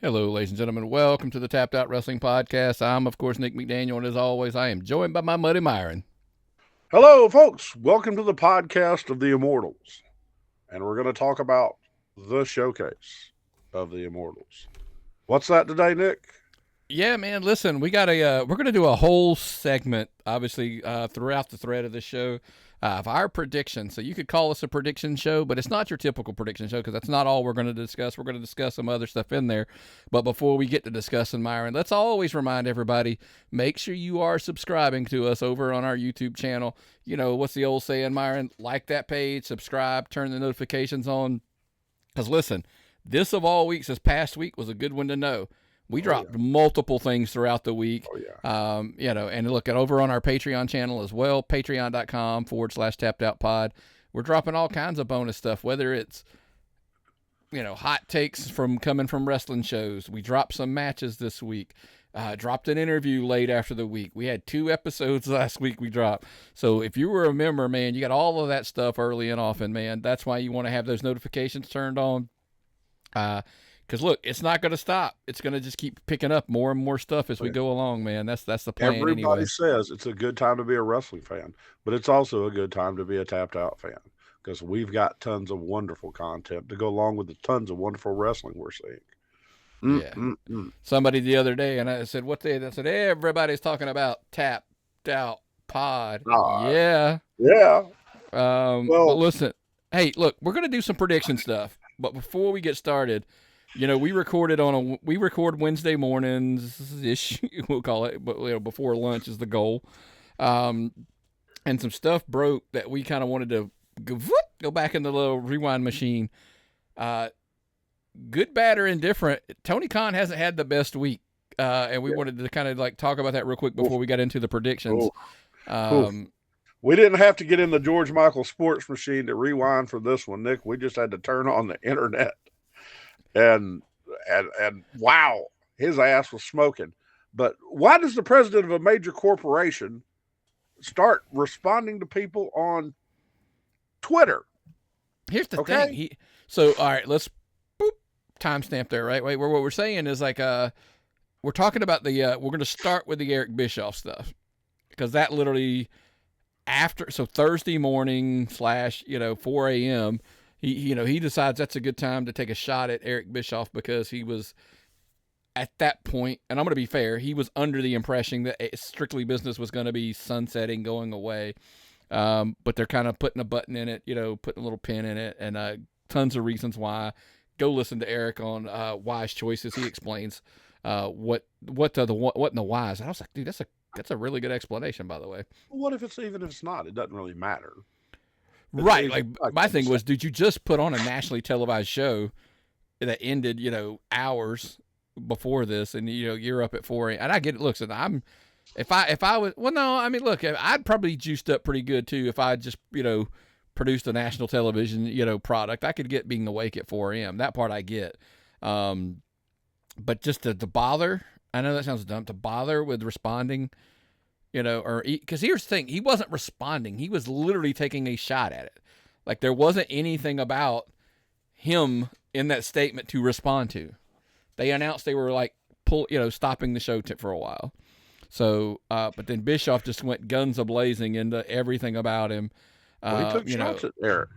Hello, ladies and gentlemen. Welcome to the Tapped Out Wrestling Podcast. I'm, of course, Nick McDaniel, and as always, I am joined by my Muddy Myron. Hello, folks. Welcome to the podcast of the Immortals. And we're going to talk about the showcase of the Immortals. What's that today, Nick? Yeah, man. Listen, we're gonna do a whole segment, obviously, throughout the thread of this show, of our predictions. So you could call us a prediction show, but it's not your typical prediction show because that's not all we're going to discuss. We're going to discuss some other stuff in there. But before we get to discussing Myron, let's always remind everybody: make sure you are subscribing to us over on our YouTube channel. You know what's the old saying, Myron? Like that page, subscribe, turn the notifications on. Because listen, this of all weeks, this past week was a good one to know. We dropped multiple things throughout the week. And look at over on our Patreon channel as well, patreon.com/tappedOutPod. We're dropping all kinds of bonus stuff, whether it's, hot takes coming from wrestling shows. We dropped some matches this week. Dropped an interview late after the week. We had 2 episodes last week we dropped. So if you were a member, man, you got all of that stuff early and often, man. That's why you want to have those notifications turned on. Because look, it's not going to stop. It's going to just keep picking up more and more stuff as we go along, man. That's the plan. Everybody anyway. says it's a good time to be a wrestling fan, but it's also a good time to be a Tapped Out fan because we've got tons of wonderful content to go along with the tons of wonderful wrestling we're seeing. Somebody the other day, and I said, I said, hey, everybody's talking about Tapped Out Pod. Yeah. But listen, hey, look, we're going to do some prediction stuff. But before we get started, we record Wednesday mornings ish, we'll call it, but before lunch is the goal. And some stuff broke that we kind of wanted to go back in the little rewind machine. Good, bad, or indifferent, Tonhy Khan hasn't had the best week. And we wanted to kind of talk about that real quick before we got into the predictions. We didn't have to get in the George Michael sports machine to rewind for this one, Nick. We just had to turn on the internet. And wow, his ass was smoking. But why does the president of a major corporation start responding to people on Twitter? Here's the thing. All right, let's timestamp there, right? Wait, what we're saying is we're talking about we're going to start with the Eric Bischoff stuff because that literally so Thursday morning / 4 a.m. He decides that's a good time to take a shot at Eric Bischoff because he was at that point, and I'm going to be fair, he was under the impression that Strictly Business was going to be sunsetting, going away. But they're kind of putting a button in it, putting a little pin in it, and tons of reasons why. Go listen to Eric on Wise Choices. He explains what in the whys. I was like, dude, that's a really good explanation, by the way. What if even if it's not? It doesn't really matter. Right. Like my thing was, dude, you just put on a nationally televised show that ended, hours before this, and you're up at 4 a.m. And I get it. Look, so if I was, well, no, I mean, look, I'd probably juiced up pretty good too if I just, produced a national television, product. I could get being awake at 4 a.m. That part I get. But just to bother, I know that sounds dumb, to bother with responding, because here's the thing, he wasn't responding. He was literally taking a shot at it. Like there wasn't anything about him in that statement to respond to. They announced they were stopping the show for a while. So, but then Bischoff just went guns a-blazing into everything about him. He took shots at Eric.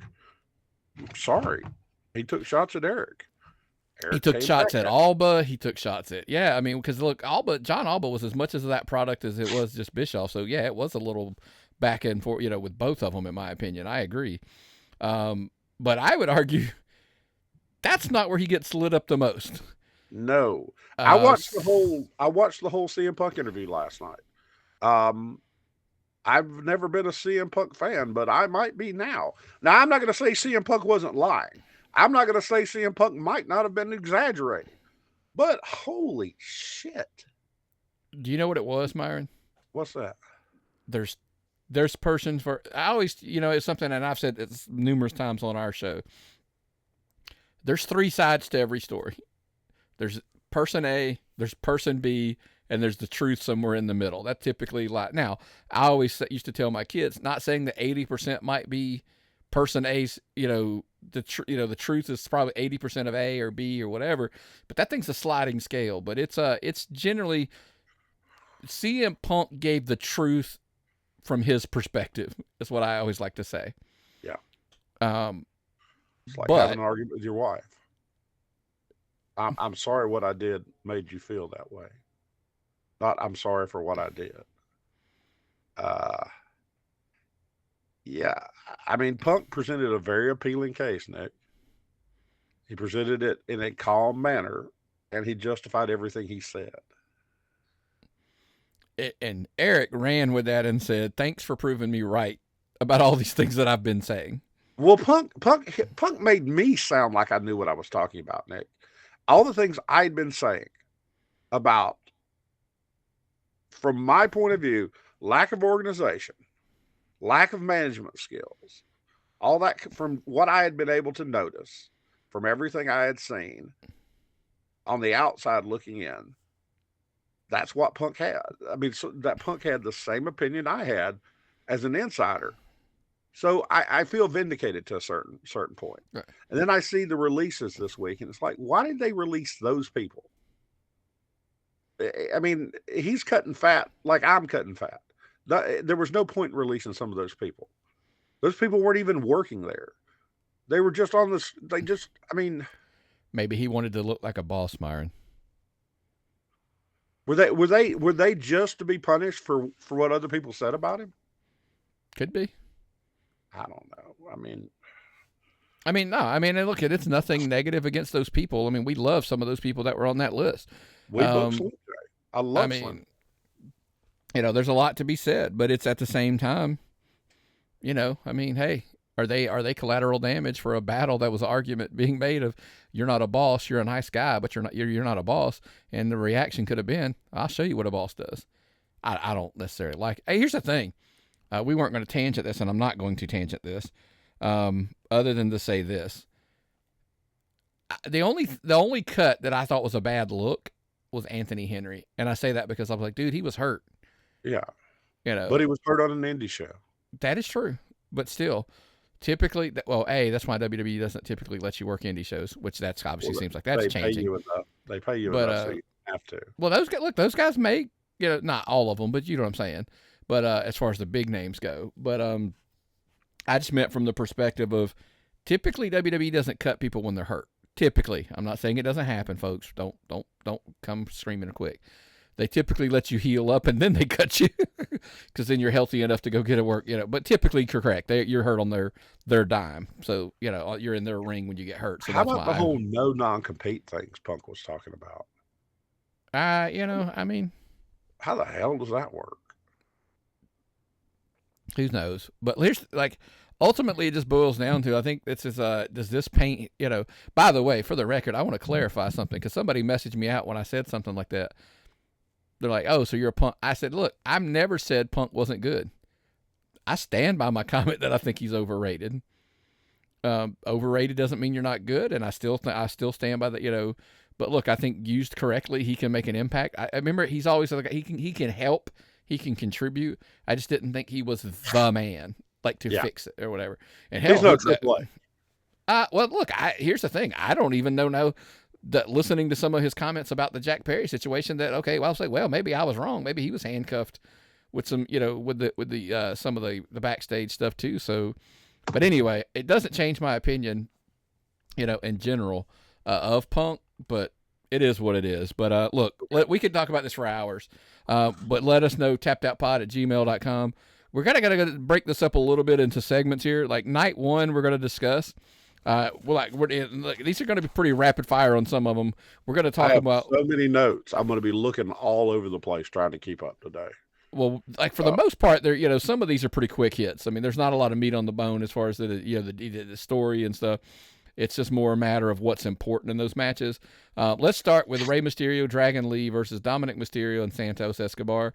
Sorry. He took shots at Eric. He took shots at Alba. He took shots at, because look, John Alba was as much as that product as it was just Bischoff. So yeah, it was a little back and forth, with both of them, in my opinion. I agree. But I would argue that's not where he gets lit up the most. No, I watched the whole CM Punk interview last night. I've never been a CM Punk fan, but I might be now. Now, I'm not going to say CM Punk wasn't lying. I'm not going to say CM Punk might not have been exaggerating, but holy shit. Do you know what it was, Myron? What's that? There's persons for, I always, it's something that I've said it's numerous times on our show. There's 3 sides to every story. There's person A, there's person B, and there's the truth somewhere in the middle. That typically, now, I always used to tell my kids, not saying that 80% might be person A's, the truth is probably 80% of A or B or whatever, but that thing's a sliding scale. But it's generally CM Punk gave the truth from his perspective. Is what I always like to say. Yeah. It's like but having an argument with your wife. I'm sorry what I did made you feel that way. Not I'm sorry for what I did. Yeah. I mean, Punk presented a very appealing case, Nick. He presented it in a calm manner, and he justified everything he said. And Eric ran with that and said, "Thanks for proving me right about all these things that I've been saying." Well, Punk made me sound like I knew what I was talking about, Nick. All the things I'd been saying about, from my point of view, lack of organization, lack of management skills, all that from what I had been able to notice, from everything I had seen on the outside looking in, that's what Punk had. I mean, so that Punk had the same opinion I had as an insider. So I feel vindicated to a certain point. Right. And then I see the releases this week, and it's like, why did they release those people? I mean, he's cutting fat like I'm cutting fat. There was no point in releasing some of those people. Those people weren't even working there. They were just on this. I mean, maybe he wanted to look like a boss, Myron. Were they just to be punished for what other people said about him? Could be. I don't know. No. I mean, look, it's nothing negative against those people. I mean, we love some of those people that were on that list. We love Slim. I love Slim. There's a lot to be said, but it's at the same time, hey, are they collateral damage for a battle that was an argument being made of you're not a boss, you're a nice guy, but you're not a boss, and the reaction could have been, I'll show you what a boss does. I don't necessarily like. Hey, here's the thing. We weren't going to tangent this, and I'm not going to tangent this, other than to say this. The only cut that I thought was a bad look was Anthony Henry, and I say that because I was like, dude, he was hurt. Yeah, but he was hurt on an indie show. That is true, but still, typically, that's why WWE doesn't typically let you work indie shows, which that's obviously seems like that's changing. They pay you enough, so you have to. Well, those guys make not all of them, but you know what I'm saying. But as far as the big names go, but I just meant from the perspective of typically WWE doesn't cut people when they're hurt. Typically, I'm not saying it doesn't happen, folks. Don't come screaming quick. They typically let you heal up and then they cut you because then you're healthy enough to go get to work. But typically, correct. You're hurt on their dime, so you're in their ring when you get hurt. So how about the whole no non-compete things Punk was talking about? I mean, how the hell does that work? Who knows? But here's ultimately it just boils down to, I think this is does this paint, by the way, for the record, I want to clarify something because somebody messaged me out when I said something like that. They're like, oh, so you're a Punk. I said, look, I've never said Punk wasn't good. I stand by my comment that I think he's overrated. Overrated doesn't mean you're not good, and I still stand by that, but look, I think used correctly, he can make an impact. I remember he's always like, he can help. He can contribute. I just didn't think he was the man, to fix it or whatever. And hell, he's no Triple A. Well, look, here's the thing. I don't even know that listening to some of his comments about the Jack Perry situation that, okay, well, I'll say, well, maybe I was wrong. Maybe he was handcuffed with some, with the some of the backstage stuff too. So, but anyway, it doesn't change my opinion, in general, of Punk, but it is what it is. But look, we could talk about this for hours. But let us know, tappedoutpod@gmail.com. We're gotta break this up a little bit into segments here. Like night one, we're gonna discuss. These are gonna be pretty rapid fire on some of them. We're gonna talk about so many notes. I'm gonna be looking all over the place trying to keep up today. Well, for the most part, there some of these are pretty quick hits. I mean, there's not a lot of meat on the bone as far as the story and stuff. It's just more a matter of what's important in those matches. Let's start with Rey Mysterio, Dragon Lee versus Dominic Mysterio and Santos Escobar.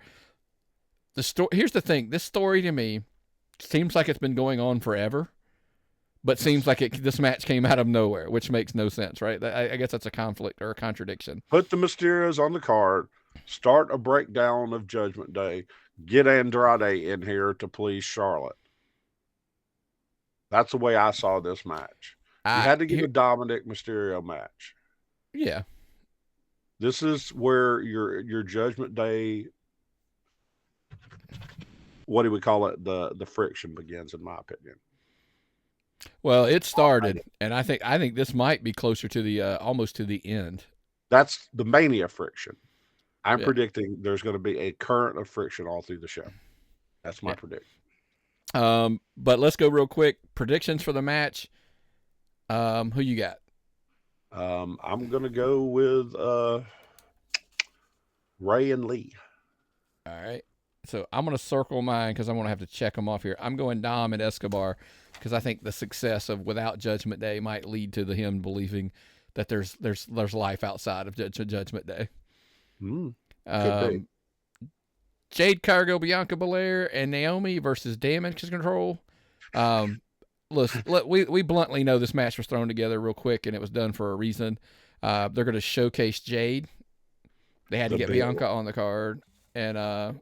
Here's the thing. This story to me seems like it's been going on forever, but seems like this match came out of nowhere, which makes no sense, right? I guess that's a conflict or a contradiction. Put the Mysterios on the card, start a breakdown of Judgment Day, get Andrade in here to please Charlotte. That's the way I saw this match. You had to get a Dominic Mysterio match. Yeah. This is where your Judgment Day, what do we call it? The friction begins, in my opinion. Well, it started, and I think this might be closer to the almost to the end. That's the Mania friction. I'm predicting there's going to be a current of friction all through the show. That's my prediction. But let's go real quick. Predictions for the match. Who you got? I'm going to go with Ray and Lee. All right. So I'm going to circle mine because I'm going to have to check them off here. I'm going Dom and Escobar because I think the success of Without Judgment Day might lead to him believing that there's life outside of Judgment Day. Jade Cargill, Bianca Belair, and Naomi versus Damage Control. Listen, we bluntly know this match was thrown together real quick and it was done for a reason. They're going to showcase Jade. They had to get Bianca on the card, and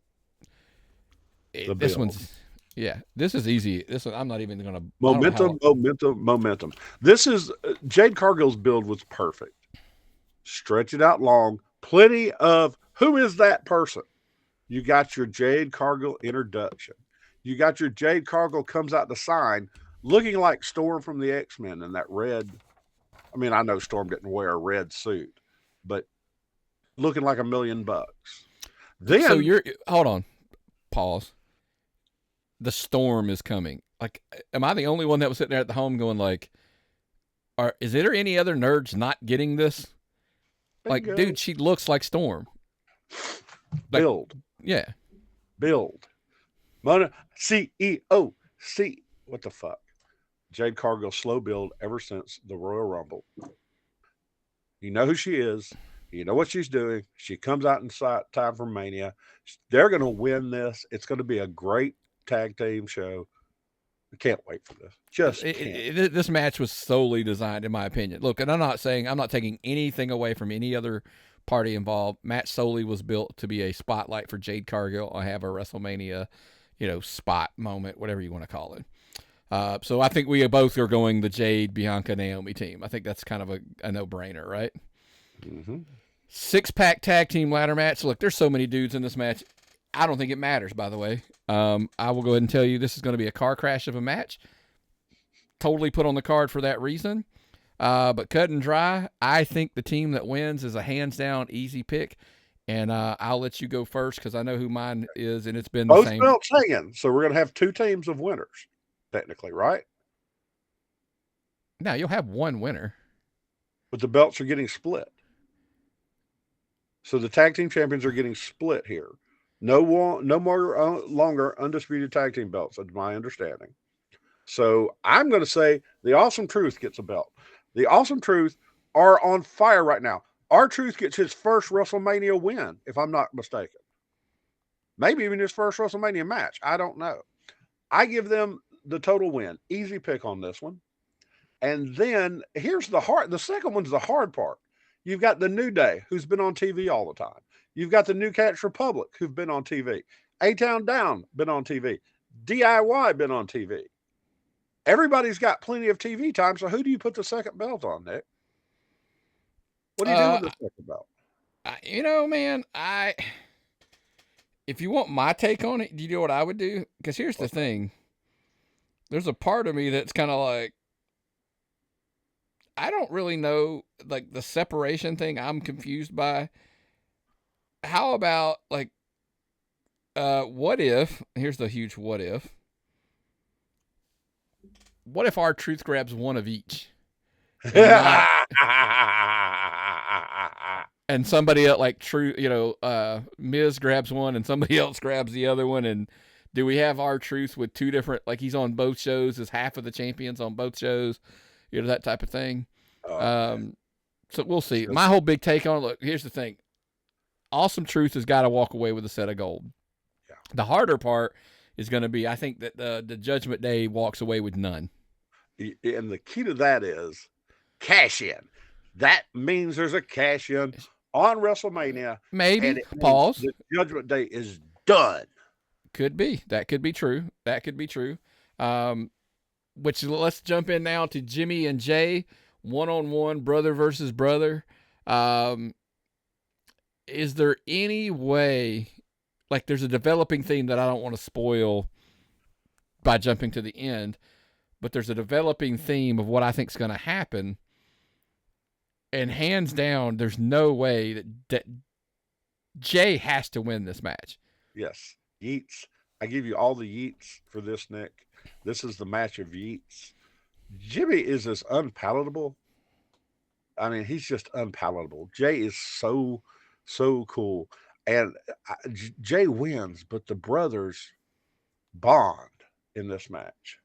this one's this is easy. I'm not even going to momentum. This is Jade Cargill's build was perfect. Stretch it out long. Plenty of who is that person? You got your Jade Cargill introduction. You got your Jade Cargill comes out the sign looking like Storm from the X-Men in that red. I mean, I know Storm didn't wear a red suit, but looking like $1 million. Then so hold on, pause. The Storm is coming. Like, am I the only one that was sitting there at the home going like, is there any other nerds not getting this? Like, dude, she looks like Storm. Build. Yeah. Build. Mona, CEO. What the fuck? Jade Cargill slow build ever since the Royal Rumble. You know who she is. You know what she's doing. She comes out in time for Mania. They're going to win this. It's going to be a great tag team show. I can't wait for this. This match was solely designed, in my opinion. Look, and I'm not taking anything away from any other party involved. Match solely was built to be a spotlight for Jade Cargill. I have a WrestleMania, spot moment, whatever you want to call it. So I think we both are going the Jade, Bianca, Naomi team. I think that's kind of a no-brainer, right? Mm-hmm. 6-pack tag team ladder match. Look, there's so many dudes in this match. I don't think it matters, by the way. I will go ahead and tell you this is going to be a car crash of a match. Totally put on the card for that reason. But cut and dry, I think the team that wins is a hands-down easy pick. And I'll let you go first because I know who mine is, and it's been the same. Both belts hanging, so we're going to have 2 teams of winners, technically, right? Now, you'll have one winner. But the belts are getting split. So the tag team champions are getting split here. No more longer undisputed tag team belts, that's my understanding. So I'm going to say the Awesome Truth gets a belt. The Awesome Truth are on fire right now. R-Truth gets his first WrestleMania win, if I'm not mistaken. Maybe even his first WrestleMania match. I don't know. I give them the total win. Easy pick on this one. And then here's the second one's the hard part. You've got the New Day, who's been on TV all the time. You've got the New Cats Republic, who've been on TV. A-Town Down, been on TV. DIY, been on TV. Everybody's got plenty of TV time, so who do you put the second belt on, Nick? What do you do with the second belt? Man, if you want my take on it, do you know what I would do? Because here's the thing. There's a part of me that's kind of like, I don't really know, like, the separation thing I'm confused by. How about, like, what if, here's the huge what if. What if R-Truth grabs one of each? And somebody else, like Miz grabs one and somebody else grabs the other one. And do we have R-Truth with 2 different, like he's on both shows as half of the champions on both shows, that type of thing. So we'll see. My whole big take on it, look, here's the thing. Awesome Truth has got to walk away with a set of gold. Yeah. The harder part is going to be, I think that the Judgment Day walks away with none. And the key to that is cash in. That means there's a cash in on WrestleMania. Maybe. Pause. The Judgment Day is done. Could be. That could be true. which let's jump in now to Jimmy and Jay, one-on-one, brother versus brother. Is there any way, like there's a developing theme that I don't want to spoil by jumping to the end, but there's a developing theme of what I think is going to happen. And hands down, there's no way that Jay has to win this match. Yes. Yeets. I give you all the yeets for this, Nick. This is the match of yeets. Jimmy is as unpalatable. I mean, he's just unpalatable. Jay is so cool. And Jay wins, but the brothers bond in this match.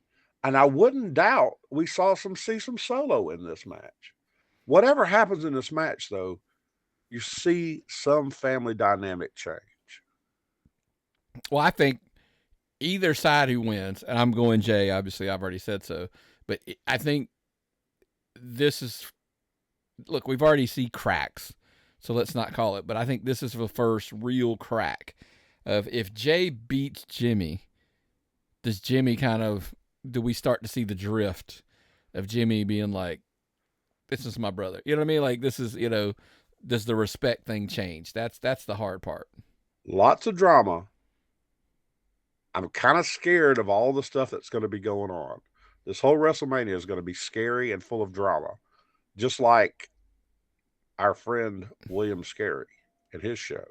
And I wouldn't doubt we see some solo in this match. Whatever happens in this match, though, you see some family dynamic change. Well, I think either side who wins, and I'm going Jay, obviously I've already said so, but I think this is, look, we've already seen cracks, so let's not call it, but I think this is the first real crack of if Jay beats Jimmy, do we start to see the drift of Jimmy being like, this is my brother. You know what I mean? Like, this is, does the respect thing change? That's the hard part. Lots of drama. I'm kind of scared of all the stuff that's going to be going on. This whole WrestleMania is going to be scary and full of drama, just like our friend William Scary and his show.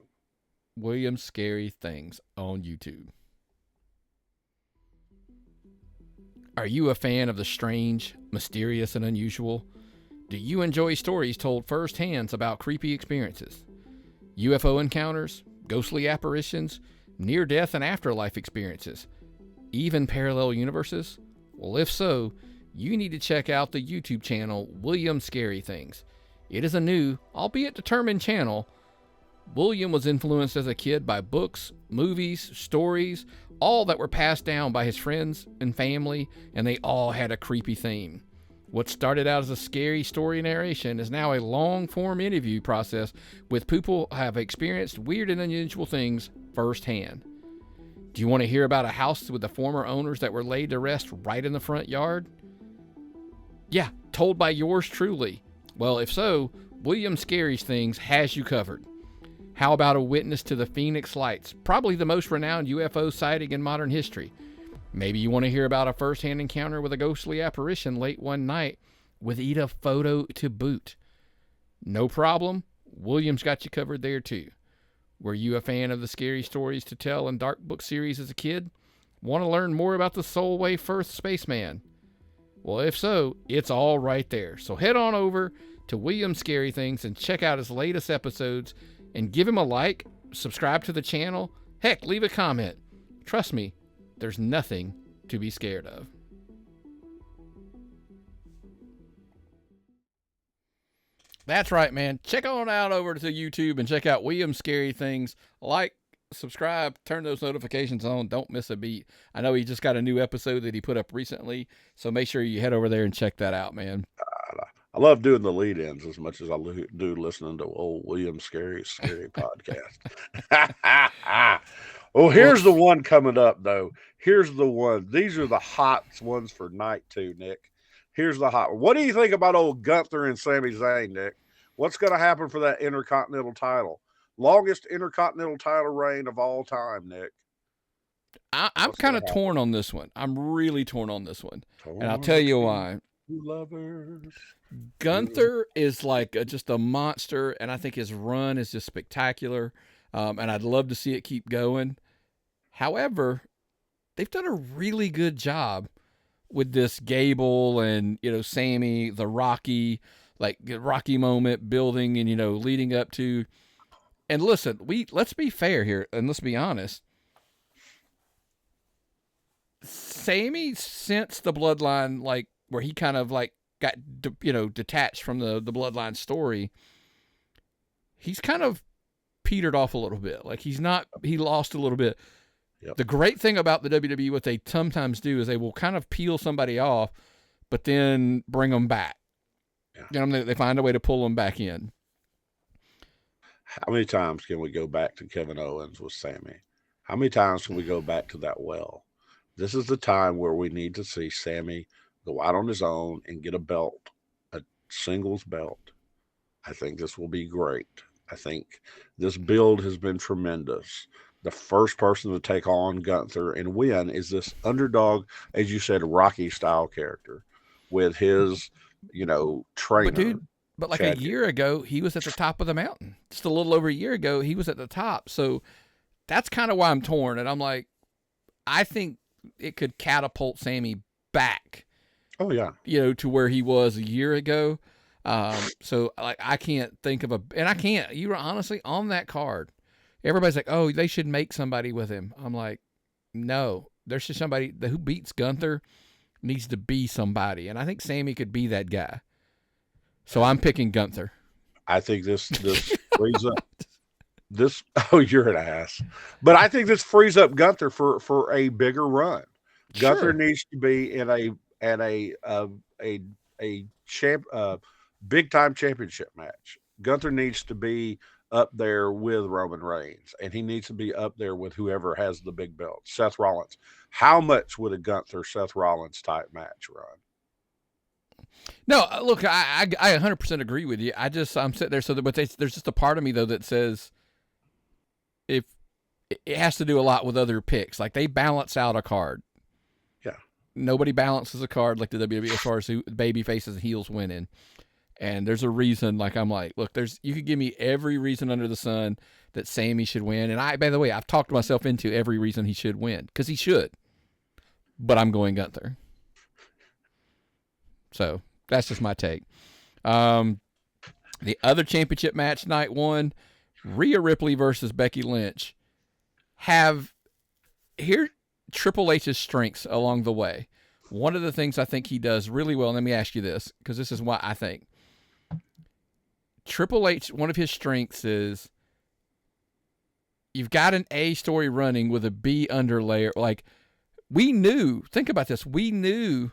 William Scary Things on YouTube. Are you a fan of the strange, mysterious, and unusual? Do you enjoy stories told firsthand about creepy experiences? UFO encounters, ghostly apparitions, near-death and afterlife experiences, even parallel universes? Well, if so, you need to check out the YouTube channel William Scary Things. It is a new, albeit determined channel. William was influenced as a kid by books, movies, stories, all that were passed down by his friends and family, and they all had a creepy theme. What started out as a scary story narration is now a long-form interview process with people who have experienced weird and unusual things firsthand. Do you want to hear about a house with the former owners that were laid to rest right in the front yard? Yeah, told by yours truly. Well, if so, William Scary's Things has you covered. How about a witness to the Phoenix Lights, probably the most renowned UFO sighting in modern history? Maybe you want to hear about a first-hand encounter with a ghostly apparition late one night with a photo to boot. No problem. William's got you covered there too. Were you a fan of the Scary Stories to Tell and Dark Book series as a kid? Want to learn more about the Solway Firth Spaceman? Well, if so, it's all right there. So head on over to William Scary Things and check out his latest episodes and give him a like, subscribe to the channel, heck, leave a comment. Trust me, there's nothing to be scared of. That's right, man. Check on out over to YouTube and check out William Scary Things. Like, subscribe, turn those notifications on. Don't miss a beat. I know he just got a new episode that he put up recently, so make sure you head over there and check that out, man. I love doing the lead-ins as much as I do listening to old William Scary podcast. Oh, here's the one coming up, though. Here's the one. These are the hot ones for night two, Nick. Here's the hot one. What do you think about old Gunther and Sami Zayn, Nick? What's going to happen for that Intercontinental title? Longest Intercontinental title reign of all time, Nick. I'm kind of torn on this one. I'm really torn on this one. And I'll tell you why. Lovers. Gunther is like just a monster, and I think his run is just spectacular. And I'd love to see it keep going. However, they've done a really good job with this Gable and, Sammy, the Rocky moment building and, leading up to. And listen, let's be fair here and let's be honest. Sammy, since the Bloodline, where he kind of got, detached from the Bloodline story, he's kind of petered off a little bit. He lost a little bit. Yep. The great thing about the WWE, what they sometimes do is they will kind of peel somebody off, but then bring them back. Yeah. They find a way to pull them back in. How many times can we go back to Kevin Owens with Sammy? How many times can we go back to that well? This is the time where we need to see Sammy go out on his own and get a belt, a singles belt. I think this will be great. I think this build has been tremendous. The first person to take on Gunther and win is this underdog, as you said, Rocky style character with his, But trainer, dude, but like a Chad. year ago, he was at the top of the mountain. Just a little over a year ago, he was at the top. So that's kind of why I'm torn. And I'm like, I think it could catapult Sammy back. Oh yeah, To where he was a year ago. So like I can't think of and I can't. You were honestly on that card. Everybody's like, oh, they should make somebody with him. I'm like, no, there's just somebody who beats Gunther needs to be somebody, and I think Sammy could be that guy. So I'm picking Gunther. I think this frees up this. Oh, you're an ass. But I think this frees up Gunther for a bigger run. Sure. Gunther needs to be in a big time championship match. Gunther needs to be up there with Roman Reigns, and he needs to be up there with whoever has the big belt. Seth Rollins. How much would a Gunther Seth Rollins type match run? No, look, I 100% agree with you. I'm sitting there, but there's just a part of me though that says if it has to do a lot with other picks, like they balance out a card. Yeah, nobody balances a card like the WWE as far as who baby faces and heels winning. And there's a reason, like I'm like, look, you could give me every reason under the sun that Sammy should win. And by the way, I've talked myself into every reason he should win, because he should. But I'm going Gunther. So that's just my take. The other championship match, night one, Rhea Ripley versus Becky Lynch. Here Triple H's strengths along the way. One of the things I think he does really well, and let me ask you this, because this is why I think Triple H, one of his strengths is you've got an A story running with a B underlayer. Like, think about this. We knew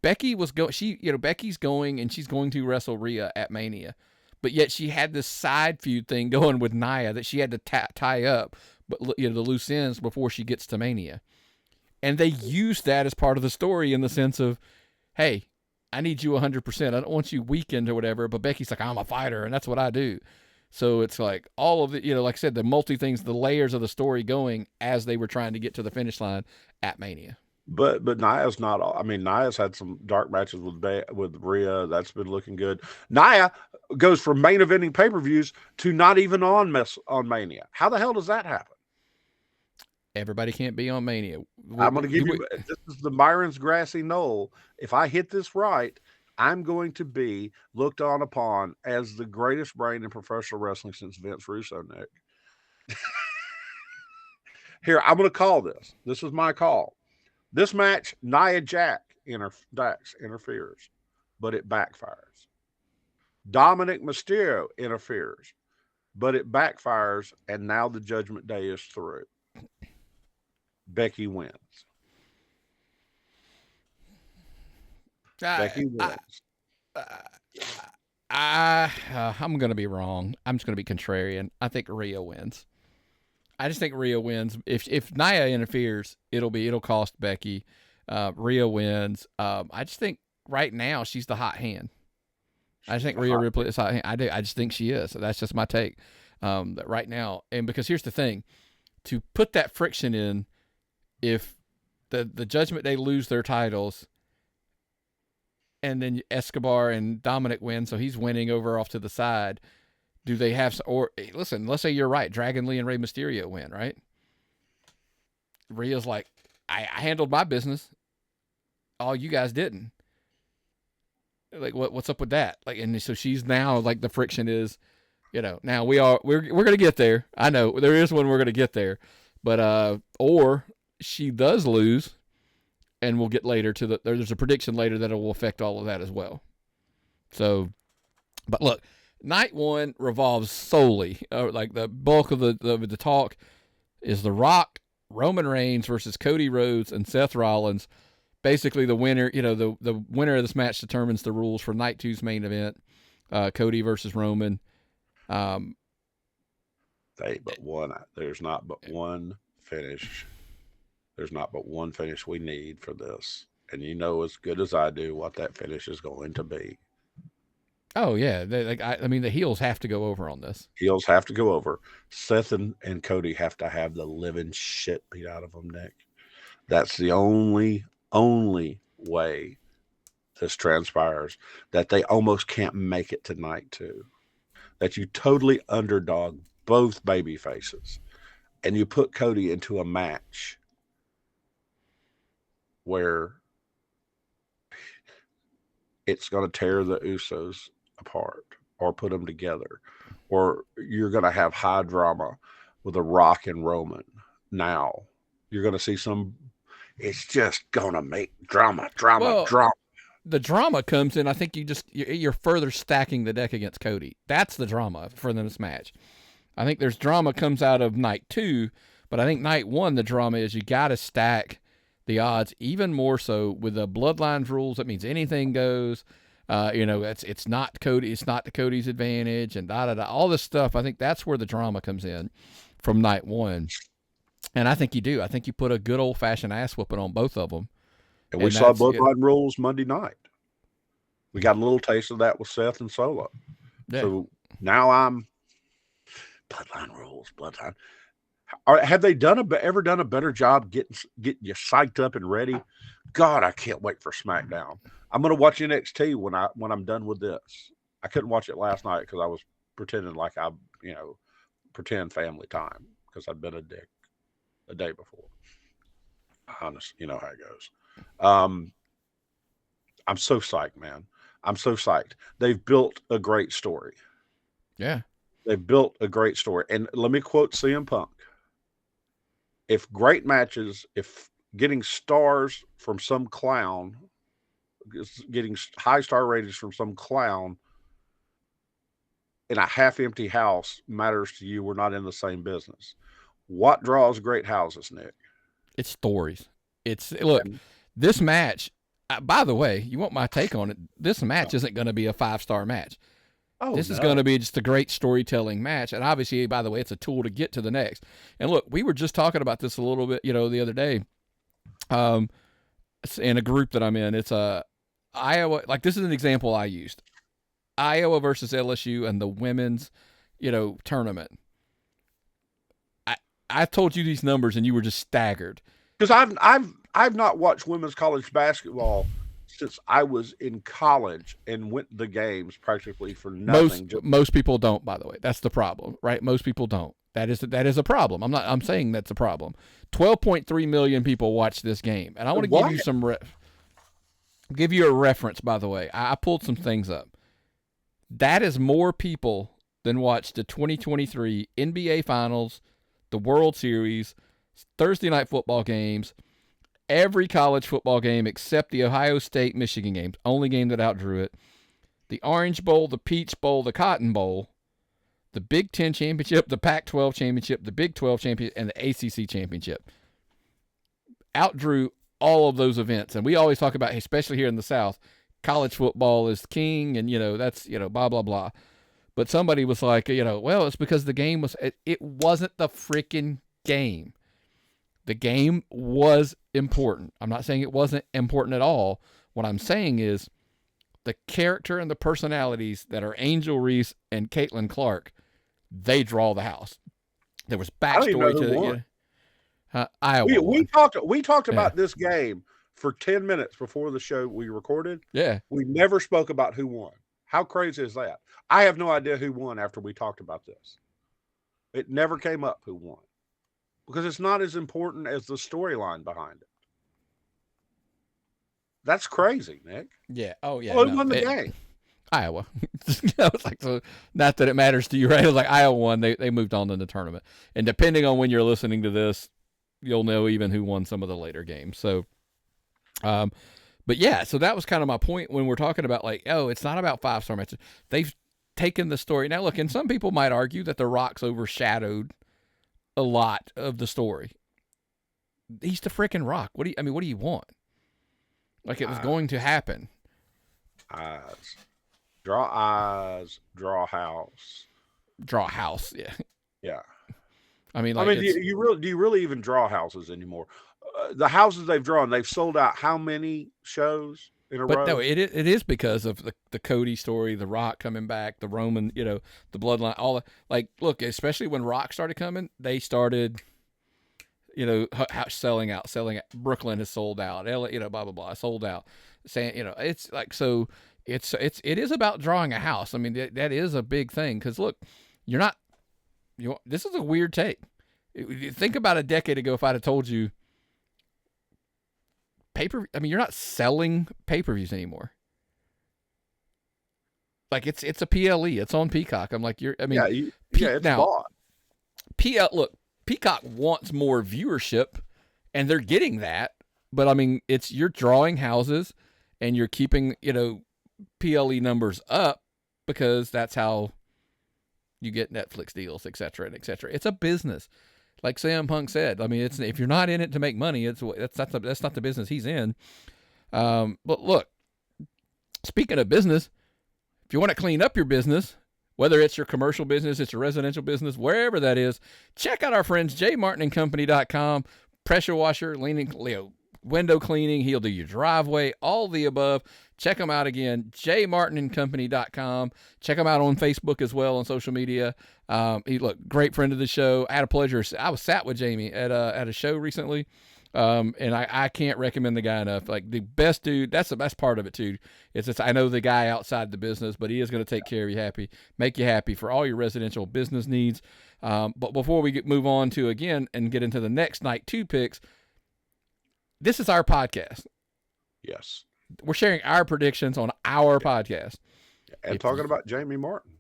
Becky was Becky's going, and she's going to wrestle Rhea at Mania. But yet she had this side feud thing going with Nia that she had to tie up, but the loose ends before she gets to Mania. And they used that as part of the story in the sense of, hey, I need you 100%. I don't want you weakened or whatever. But Becky's like, I'm a fighter, and that's what I do. So it's like all of the, like I said, the multi-things, the layers of the story going as they were trying to get to the finish line at Mania. But Nia's not. I mean, Nia's had some dark matches with Rhea. That's been looking good. Nia goes from main eventing pay-per-views to not even on Mania. How the hell does that happen? Everybody can't be on Mania. I'm going to give you. This is the Myron's grassy knoll. If I hit this right, I'm going to be looked on upon as the greatest brain in professional wrestling since Vince Russo, Nick. Here, I'm going to call this. This is my call. This match, Nia Jax interferes, but it backfires. Dominic Mysterio interferes, but it backfires, and now the Judgment Day is through. Becky wins. Becky wins. I'm going to be wrong. I'm just going to be contrarian. I think Rhea wins. I just think Rhea wins. If Nia interferes, it'll cost Becky. Rhea wins. I just think right now she's the hot hand. I just think Rhea Ripley is hot hand. I just think she is. So that's just my take. That right now, and because here's the thing, to put that friction in, if the Judgment Day lose their titles, and then Escobar and Dominic win, so he's winning over off to the side. Do they have, or listen, let's say you're right, Dragon Lee and Rey Mysterio win, right? Rhea's like, I handled my business. All you guys didn't. Like, what's up with that? Like, and so she's now like, the friction is, now we're going to get there. I know there is one we're going to get there, but, or she does lose, and we'll get later to there's a prediction later that it will affect all of that as well. So, but look, night one revolves solely, like the bulk of the talk is The Rock, Roman Reigns versus Cody Rhodes and Seth Rollins. Basically, the winner, the winner of this match determines the rules for night two's main event. Cody versus Roman. There's not but one finish. There's not but one finish we need for this. and you know as good as I do what that finish is going to be. Oh yeah, I mean the heels have to go over on this. Heels have to go over. Seth and Cody have to have the living shit beat out of them, Nick. That's the only way this transpires, that they almost can't make it tonight too. That you totally underdog both baby faces, and you put Cody into a match where it's going to tear the Usos apart or put them together, or you're going to have high drama with a Rock and Roman. Now you're going to see some. It's just going to make drama. The drama comes in. I think you're further stacking the deck against Cody. That's the drama for this match. I think there's drama comes out of night 2, but I think night 1 the drama is you got to stack the odds even more so with the Bloodlines rules. That means anything goes. It's not Cody. It's not to Cody's advantage, and all this stuff. I think that's where the drama comes in from night 1, and I think you do. I think you put a good old fashioned ass whooping on both of them. And we saw Bloodline rules Monday night. We got a little taste of that with Seth and Solo. Yeah. So now I'm Bloodline rules. Bloodline. Have they ever done a better job getting you psyched up and ready? God, I can't wait for SmackDown. I'm going to watch NXT when I'm done with this. I couldn't watch it last night because I was pretending like pretend family time because I'd been a dick the day before. Honest, you know how it goes. I'm so psyched, man. I'm so psyched. They've built a great story. Yeah. They've built a great story. And let me quote CM Punk. If great matches, if getting stars from some clown, getting high star ratings from some clown in a half-empty house matters to you, we're not in the same business. What draws great houses, Nick? It's stories. Look, this match, by the way, you want my take on it, this match isn't going to be a 5-star match. This is going to be just a great storytelling match. And obviously, by the way, it's a tool to get to the next. And look, we were just talking about this a little bit, the other day in a group that I'm in. It's Iowa. Like, this is an example I used. Iowa versus LSU and the women's, tournament. I told you these numbers and you were just staggered. Because I've not watched women's college basketball since I was in college and went to the games practically for nothing. Most people don't, by the way. That's the problem, right? Most people don't. That is a problem. I'm saying that's a problem. 12.3 million people watch this game, and I want to give you give you a reference. By the way, I pulled some things up. That is more people than watched the 2023 NBA Finals, the World Series, Thursday night football games, every college football game except the Ohio State-Michigan game, only game that outdrew it, the Orange Bowl, the Peach Bowl, the Cotton Bowl, the Big Ten Championship, the Pac-12 Championship, the Big 12 Championship, and the ACC Championship. Outdrew all of those events. And we always talk about, especially here in the South, college football is king and, that's, blah, blah, blah. But somebody was like, well, it's because the game it wasn't the freaking game. The game was important. I'm not saying it wasn't important at all. What I'm saying is the character and the personalities that are Angel Reese and Caitlyn Clark, they draw the house. There was backstory to it. Iowa. We talked about this game for 10 minutes before the show we recorded. Yeah. We never spoke about who won. How crazy is that? I have no idea who won after we talked about this. It never came up who won. Because it's not as important as the storyline behind it. That's crazy, Nick. Yeah. Oh, yeah. Who won the game? Iowa. I was like, so not that it matters to you, right? It was like Iowa won. They moved on in the tournament. And depending on when you're listening to this, you'll know even who won some of the later games. So, but yeah, so that was kind of my point when we're talking about it's not about 5-star matches. They've taken the story. Now, look, and some people might argue that The Rock's overshadowed a lot of the story. He's the freaking Rock. What do you want? Like it was going to happen. Draw house. Draw house, yeah. Yeah. Do you really even draw houses anymore? the houses they've drawn, they've sold out how many shows in a row? But no, it is because of the Cody story, the Rock coming back, the Roman, the Bloodline, all like, look, especially when Rock started coming, they started, selling out. Brooklyn has sold out. LA, blah blah blah, sold out. Saying, it's like, so it is about drawing a house. I mean, that is a big thing because look, this is a weird take. Think about a decade ago if I'd have told you you're not selling pay-per-views anymore. Like it's a PLE. It's on Peacock. I'm like, it's bought. Look, Peacock wants more viewership, and they're getting that. But I mean, you're drawing houses, and you're keeping PLE numbers up because that's how you get Netflix deals, et cetera, et cetera. It's a business. Like CM Punk said, I mean, if you're not in it to make money, that's not the business he's in. But look, speaking of business, if you want to clean up your business, whether it's your commercial business, it's your residential business, wherever that is, check out our friends jmartinandcompany.com. Pressure washer, window cleaning. He'll do your driveway, all the above. Check him out again, jmartinandcompany.com. Check him out on Facebook as well, on social media. Great friend of the show. I had a pleasure. I was sat with Jamie at a show recently, and I can't recommend the guy enough. Like, the best dude. That's the best part of it too. It's just, I know the guy outside the business, but he is going to take care of you, make you happy for all your residential business needs. But before we move on to again and get into the next night 2 picks, this is our podcast. Yes. We're sharing our predictions on our podcast. And talking about Jamie Martin.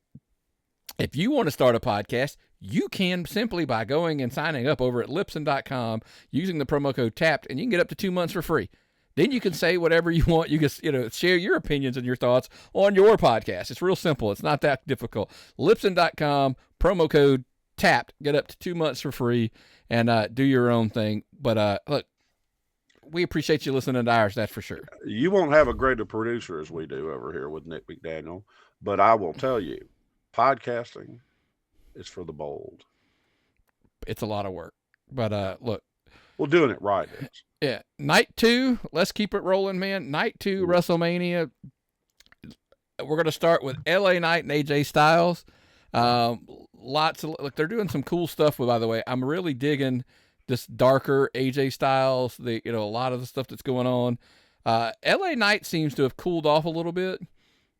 If you want to start a podcast, you can simply by going and signing up over at Libsyn.com using the promo code TAPPED, and you can get up to 2 months for free. Then you can say whatever you want. You can share your opinions and your thoughts on your podcast. It's real simple. It's not that difficult. Libsyn.com, promo code TAPPED. Get up to 2 months for free and do your own thing. But look, we appreciate you listening to ours, that's for sure. You won't have a greater producer as we do over here with Nick McDaniel, but I will tell you, podcasting is for the bold. It's a lot of work, but look. We're doing it right. Yeah. Night 2, let's keep it rolling, man. Night 2, WrestleMania. We're going to start with LA Knight and AJ Styles. Look, they're doing some cool stuff, by the way. I'm really digging this darker AJ Styles, a lot of the stuff that's going on. LA Knight seems to have cooled off a little bit,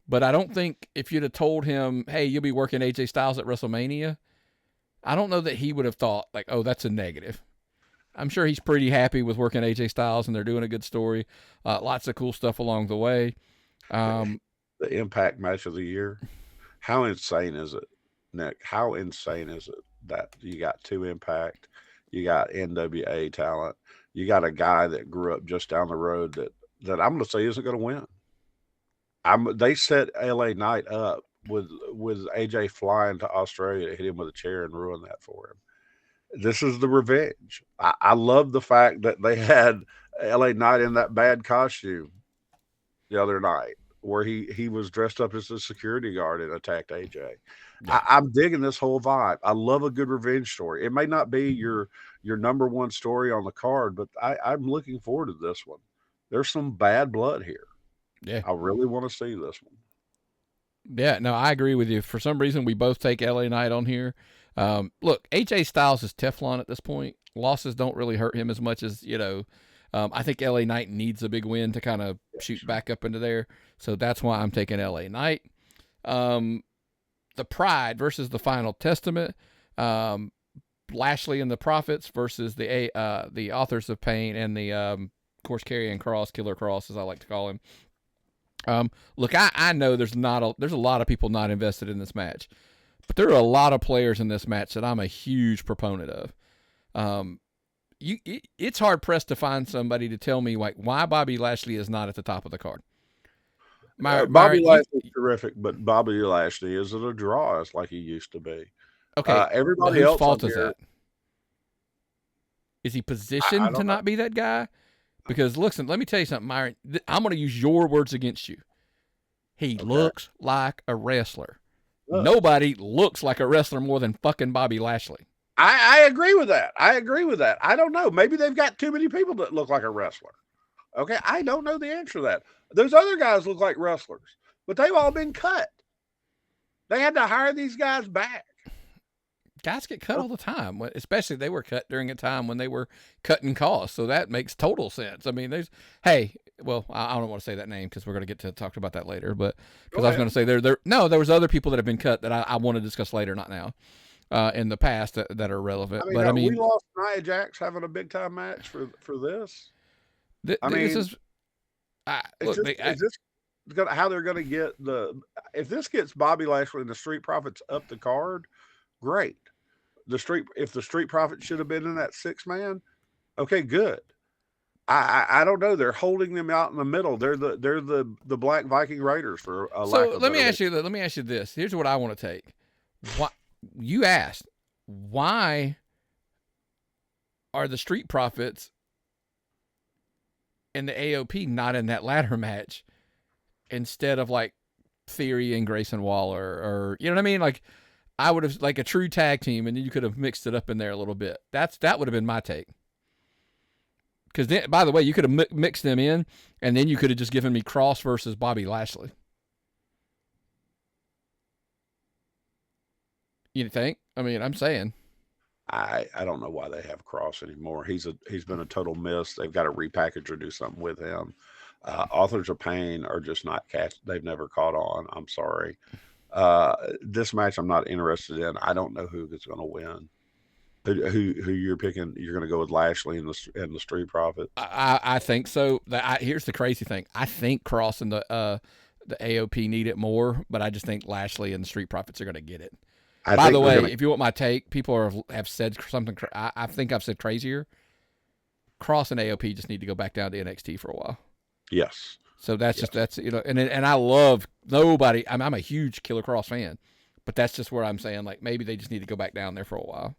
but I don't think if you'd have told him, hey, you'll be working AJ Styles at WrestleMania, I don't know that he would have thought, like, oh, that's a negative. I'm sure he's pretty happy with working AJ Styles, and they're doing a good story. Lots of cool stuff along the way. The Impact match of the year. How insane is it, Nick? How insane is it that you got 2 Impact, you got NWA talent, you got a guy that grew up just down the road that I'm going to say isn't going to win. They set LA Knight up with AJ flying to Australia to hit him with a chair and ruin that for him. This is the revenge. I love the fact that they had LA Knight in that bad costume the other night where he was dressed up as a security guard and attacked AJ. Yeah. I'm digging this whole vibe. I love a good revenge story. It may not be your number one story on the card, but I'm looking forward to this one. There's some bad blood here. Yeah. I really want to see this one. Yeah, no, I agree with you. For some reason, we both take LA Knight on here. Look, AJ Styles is Teflon at this point. Losses don't really hurt him as much as, I think LA Knight needs a big win to kind of shoot back up into there. So that's why I'm taking LA Knight. The Pride versus the Final Testament. Lashley and the Prophets versus the Authors of Pain and the, of course, Karrion Kross, Killer Kross, as I like to call him. Look, I know there's a lot of people not invested in this match, but there are a lot of players in this match that I'm a huge proponent of. It's hard pressed to find somebody to tell me like why Bobby Lashley is not at the top of the card. Bobby Lashley is terrific, but Bobby Lashley isn't a draw as like he used to be. Okay, everybody else. Whose fault is that? Is he positioned to not be that guy? Because listen, let me tell you something, Myron. I'm going to use your words against you. He looks like a wrestler. Nobody looks like a wrestler more than fucking Bobby Lashley. I agree with that. I don't know. Maybe they've got too many people that look like a wrestler. Okay, I don't know the answer to that. Those other guys look like wrestlers, but they've all been cut. They had to hire these guys back. Guys get cut all the time, especially they were cut during a time when they were cutting costs. So that makes total sense. I mean, I don't want to say that name because we're going to get to talk about that later. But because I was going to say there was other people that have been cut that I want to discuss later, not now, in the past that are relevant. We lost Nia Jax having a big time match for this. Is this how they're going to get if this gets Bobby Lashley and the Street Profits up the card? Great. If the Street Profits should have been in that 6-man, okay, good. I don't know. They're holding them out in the middle. They're the Black Viking Raiders for a lack of. Let me ask you this. Here's what I want to take. What you asked? Why are the Street Profits and the AOP not in that ladder match instead of like Theory and Grayson Waller, or you know what I mean? Like, I would have like a true tag team, and then you could have mixed it up in there a little bit. That would have been my take. Because then, by the way, you could have mixed them in, and then you could have just given me Cross versus Bobby Lashley. You think? I mean, I'm saying. I don't know why they have Cross anymore. He's been a total miss. They've got to repackage or do something with him. Authors of Pain are just not catch. They've never caught on. I'm sorry. This match I'm not interested in. I don't know who is going to win. Who you're picking? You're going to go with Lashley and the Street Profits? I think so. Here's the crazy thing. I think Cross and the AOP need it more, but I just think Lashley and the Street Profits are going to get it. By the way, if you want my take, people have said something. I think I've said crazier. Cross and AOP just need to go back down to NXT for a while. Yes. So that's and I love nobody. I'm a huge Killer Cross fan, but that's just where I'm saying like maybe they just need to go back down there for a while.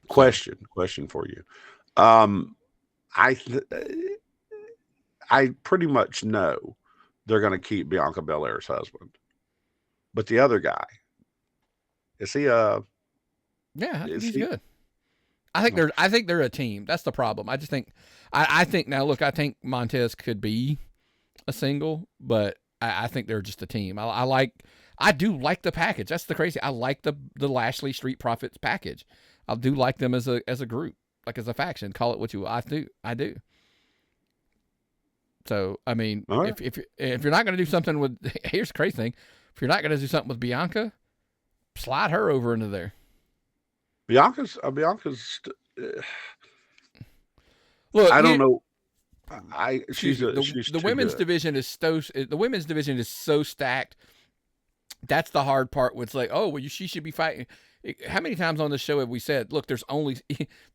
Question for you. I pretty much know they're going to keep Bianca Belair's husband, but the other guy, is he yeah, he's good. I think they're a team. That's the problem. I just think I think now look, I think Montez could be a single, but I think they're just a team. I do like the package. That's the crazy. I like the Lashley Street Profits package. I do like them as a group, like as a faction. Call it what you will. I do. So I mean, right. if you're not going to do something with, here's the crazy thing, if you're not going to do something with Bianca, slide her over into there. Bianca's. Look, I don't know. The women's division is so stacked. That's the hard part. It's like, oh, well, she should be fighting. How many times on this show have we said, look,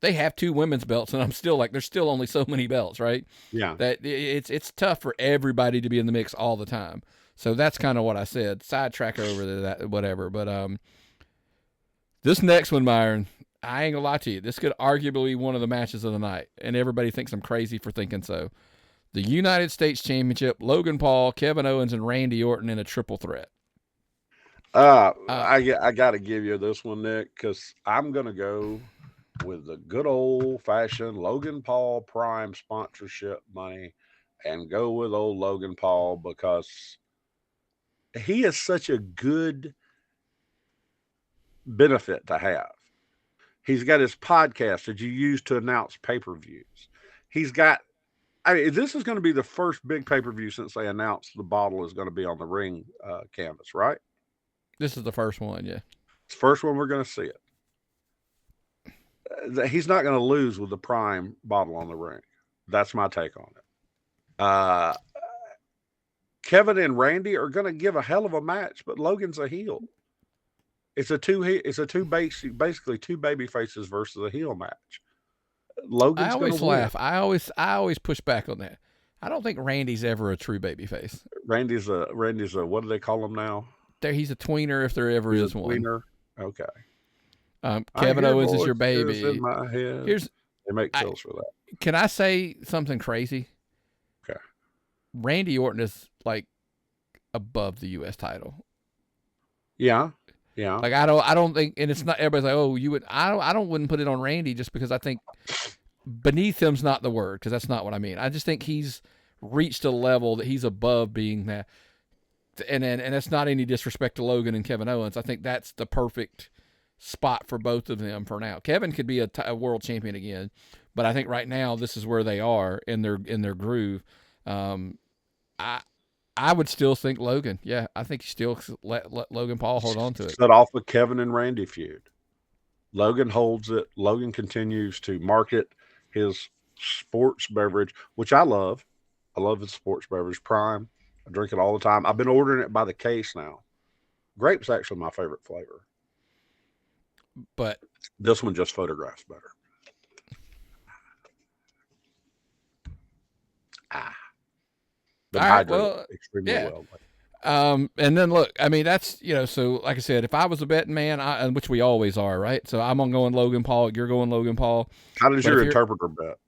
they have 2 women's belts, and I'm still like, there's still only so many belts, right? Yeah. That it's tough for everybody to be in the mix all the time. So that's kind of what I said. Sidetrack over to that, whatever. But this next one, Myron, I ain't gonna lie to you. This could arguably be one of the matches of the night, and everybody thinks I'm crazy for thinking so. The United States Championship, Logan Paul, Kevin Owens, and Randy Orton in a triple threat. I got to give you this one, Nick, because I'm going to go with the good old-fashioned Logan Paul Prime sponsorship money and go with old Logan Paul because he is such a good benefit to have. He's got his podcast that you use to announce pay-per-views. He's got this is going to be the first big pay-per-view since they announced the bottle is going to be on the ring canvas, right? This is the first one, yeah. It's the first one we're going to see it. He's not going to lose with the Prime bottle on the ring. That's my take on it. Kevin and Randy are going to give a hell of a match, but Logan's a heel. Basically two baby faces versus a heel match. Logan's I always laugh. Win. I always push back on that. I don't think Randy's ever a true baby face. Randy's a what do they call him now? He's a tweener if there ever is one. Tweener. Okay. Kevin Owens is your baby. In my head. They make pills for that. Can I say something crazy? Okay. Randy Orton is like above the U.S. title. Yeah. Yeah. Like I don't think, and it's not everybody's like, oh, you would. Wouldn't put it on Randy just because I think beneath him's not the word, because that's not what I mean. I just think he's reached a level that he's above being that. And that's not any disrespect to Logan and Kevin Owens. I think that's the perfect spot for both of them for now. Kevin could be a world champion again, but I think right now this is where they are in their groove. I would still think Logan. Yeah, I think you still let Logan Paul hold on to it. Set off the Kevin and Randy feud. Logan holds it. Logan continues to market his sports beverage, which I love. I love his sports beverage, Prime. I drink it all the time. I've been ordering it by the case now. Grape's actually my favorite flavor. But this one just photographs better. All right, well, extremely well. And then look, I mean, that's, so like I said, if I was a betting man, which we always are, right? So I'm going Logan Paul. You're going Logan Paul. How does your interpreter bet?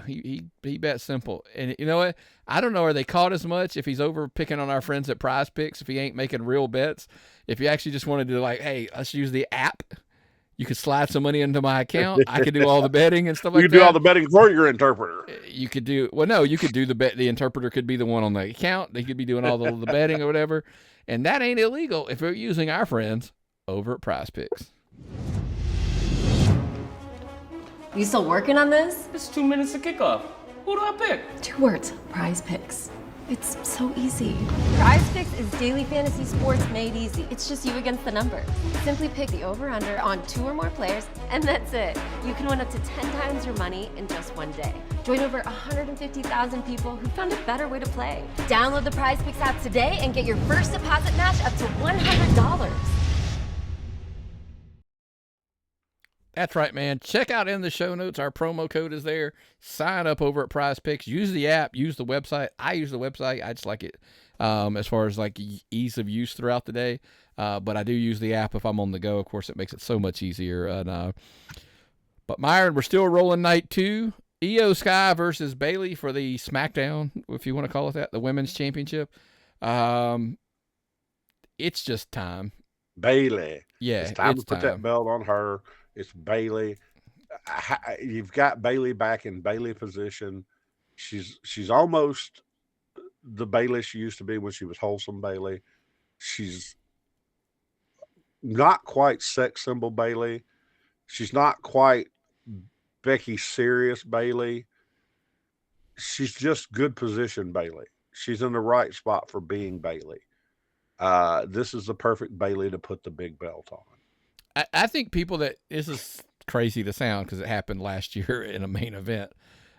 He bets simple. And you know what? I don't know, are they caught as much if he's over picking on our friends at Prize Picks, if he ain't making real bets? If you actually just wanted to, like, hey, let's use the app. You could slide some money into my account. I could do all the betting and stuff like that. You could do all the betting for your interpreter. You could do, you could do the bet. The interpreter could be the one on the account. They could be doing all the betting or whatever. And that ain't illegal if we're using our friends over at Prize Picks. You still working on this? It's 2 minutes to kickoff. Who do I pick? 2 words, Prize Picks. It's so easy. Prize Picks is daily fantasy sports made easy. It's just you against the numbers. Simply pick the over-under on 2 or more players, and that's it. You can win up to 10 times your money in just one day. Join over 150,000 people who found a better way to play. Download the Prize Picks app today and get your first deposit match up to $100. That's right, man. Check out in the show notes. Our promo code is there. Sign up over at Prize Picks. Use the app. Use the website. I use the website. I just like it as far as like ease of use throughout the day. But I do use the app if I'm on the go. Of course, it makes it so much easier. But Myron, we're still rolling night 2. Io Sky versus Bayley for the Smackdown, if you want to call it that, the Women's Championship. It's just time. Bayley. Yeah, it's time to put that belt on her. It's Bayley. You've got Bayley back in Bayley position. She's almost the Bayley she used to be when she was Wholesome Bayley. She's not quite sex symbol Bayley. She's not quite Becky Serious Bayley. She's just good position Bayley. She's in the right spot for being Bayley. This is the perfect Bayley to put the big belt on. I think people that, this is crazy to sound because it happened last year in a main event.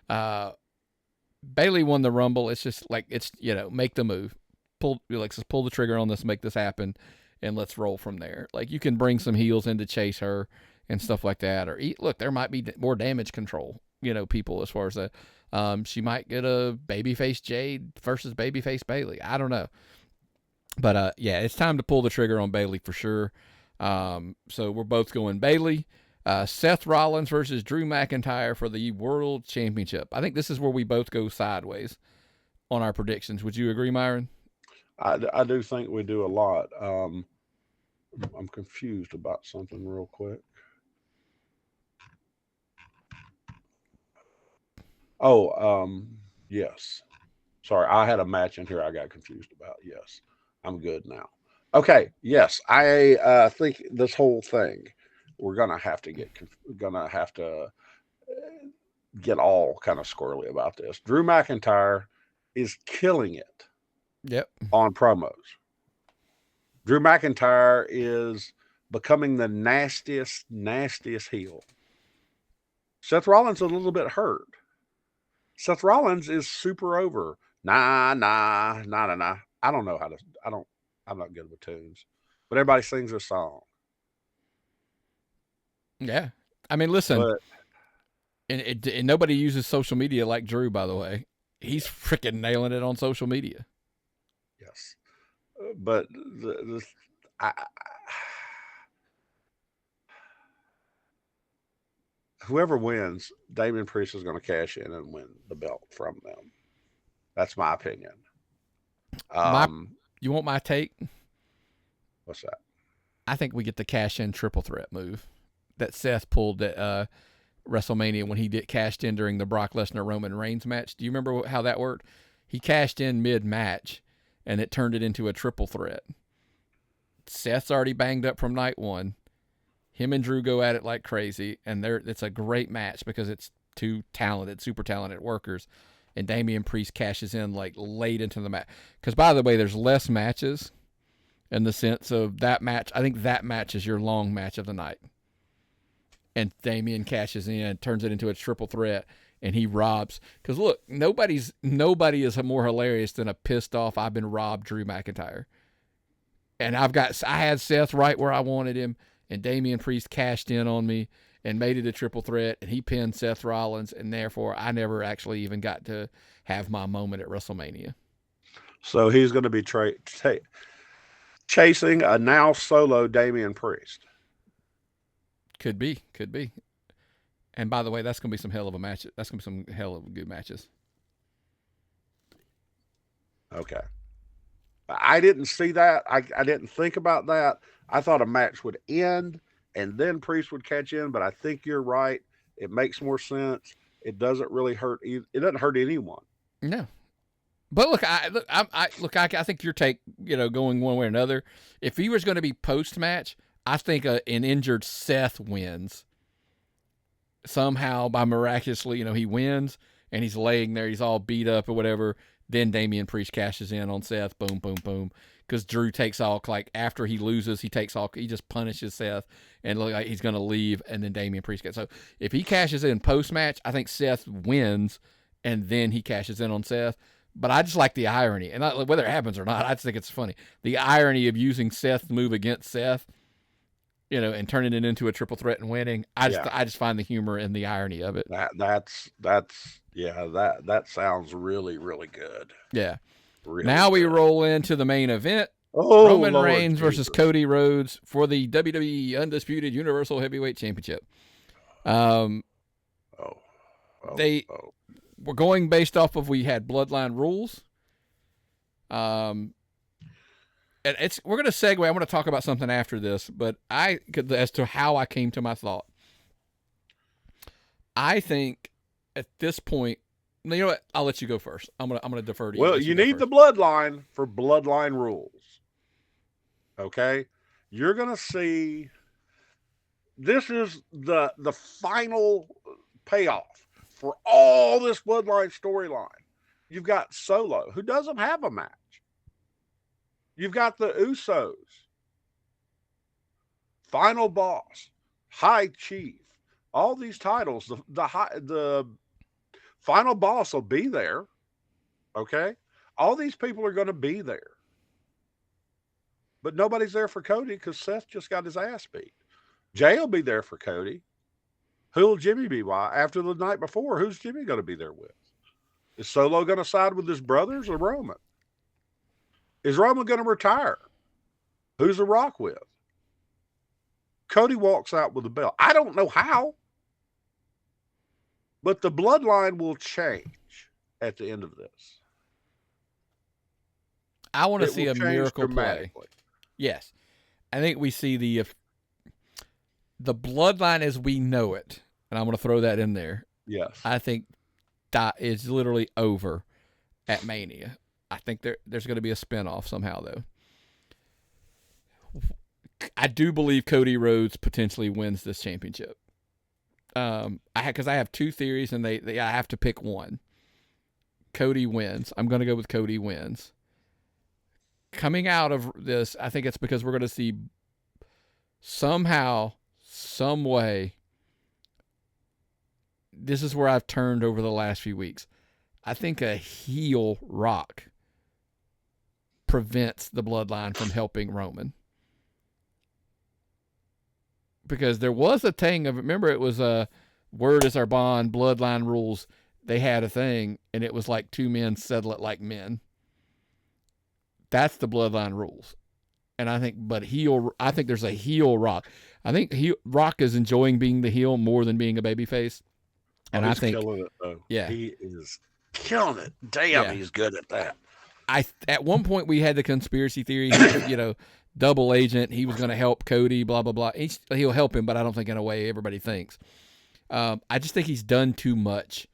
Bayley won the Rumble. It's just like, it's, make the move. Pull the trigger on this, make this happen, and let's roll from there. Like, you can bring some heels in to chase her and stuff like that. Or, look, there might be more damage control, people as far as that. She might get a babyface Jade versus babyface Bayley. I don't know. But, yeah, it's time to pull the trigger on Bayley for sure. So we're both going Bayley. Seth Rollins versus Drew McIntyre for the World Championship. I think this is where we both go sideways on our predictions. Would you agree, Myron? I do think we do a lot. I'm confused about something real quick. Yes. Sorry, I had a match in here I got confused about. Yes, I'm good now. Okay, yes, I think this whole thing, we're gonna have to get all kind of squirrely about this. Drew McIntyre is killing it. Yep. On promos. Drew McIntyre is becoming the nastiest heel. Seth Rollins is a little bit hurt. Seth Rollins is super over. Nah. I don't know how to. I'm not good with tunes, but everybody sings a song. Yeah, I mean, listen, and nobody uses social media like Drew. By the way, he's freaking nailing it on social media. Yes, but whoever wins, Damian Priest is going to cash in and win the belt from them. That's my opinion. You want my take? What's that? I think we get the cash-in triple threat move that Seth pulled at WrestleMania when he cashed in during the Brock Lesnar Roman Reigns match. Do you remember how that worked? He cashed in mid-match, and it turned it into a triple threat. Seth's already banged up from night one. Him and Drew go at it like crazy, and it's a great match because it's two talented, super talented workers. And Damian Priest cashes in like late into the match. Because, by the way, there's less matches in the sense of that match. I think that match is your long match of the night. And Damian cashes in, turns it into a triple threat, and he robs. Because, look, nobody is more hilarious than a pissed off, I've been robbed Drew McIntyre. And I had Seth right where I wanted him, and Damian Priest cashed in on me and made it a triple threat, and he pinned Seth Rollins, and therefore I never actually even got to have my moment at WrestleMania. So he's going to be chasing a now solo Damian Priest. Could be. And by the way, that's going to be some hell of a match. That's going to be some hell of good matches. Okay. I didn't see that. I didn't think about that. I thought a match would end and then Priest would catch in, but I think you're right. It makes more sense. It doesn't really hurt. It doesn't hurt anyone. No. But look, I think your take, going one way or another. If he was going to be post-match, I think an injured Seth wins. Somehow, by miraculously, he wins, and he's laying there. He's all beat up or whatever. Then Damian Priest cashes in on Seth. Boom, boom, boom. Because Drew takes all, like, after he loses, he just punishes Seth and look like he's going to leave, and then Damian Priest gets. So if he cashes in post-match, I think Seth wins, and then he cashes in on Seth. But I just like the irony, and whether it happens or not, I just think it's funny. The irony of using Seth's move against Seth, and turning it into a triple threat and winning. I just find the humor and the irony of it. That sounds really, really good. Yeah. Really now we good. roll into the main event. Oh, Roman Lord Reigns Jesus. versus Cody Rhodes for the WWE Undisputed Universal Heavyweight Championship. We're going based off of we had Bloodline rules. And we're going to segue. I'm going to talk about something after this, but as to how I came to my thought. I think at this point, you know what? I'll let you go first. I'm gonna defer to you. Well, you need the Bloodline for Bloodline rules. Okay, you're gonna see. This is the final payoff for all this Bloodline storyline. You've got Solo, who doesn't have a match. You've got the Usos, Final Boss, High Chief, all these titles. The Final Boss will be there. Okay? All these people are going to be there. But nobody's there for Cody because Seth just got his ass beat. Jay will be there for Cody. Who'll Jimmy be by? After the night before, who's Jimmy going to be there with? Is Solo going to side with his brothers or Roman? Is Roman going to retire? Who's The Rock with? Cody walks out with the belt. I don't know how. But the bloodline will change at the end of this. I want to see a miracle play. Yes. I think we see the bloodline as we know it, and I'm going to throw that in there. Yes. I think that is literally over at Mania. I think there's going to be a spinoff somehow, though. I do believe Cody Rhodes potentially wins this championship. Because I have two theories, and I have to pick one. Cody wins. I'm going to go with Cody wins. Coming out of this, I think it's because we're going to see somehow, some way. This is where I've turned over the last few weeks. I think a heel Rock prevents the bloodline from helping Roman. Because there was a thing of, remember, it was word is our bond, bloodline rules. They had a thing, and it was like two men settle it like men. That's the bloodline rules. And I think, I think there's a heel Rock. I think Rock is enjoying being the heel more than being a babyface. And he's I think, killing it, though. Yeah, he is killing it. Damn, He's good at that. At one point we had the conspiracy theory, double agent. He was going to help Cody, blah, blah, blah. He'll help him, but I don't think in a way everybody thinks. I just think he's done too much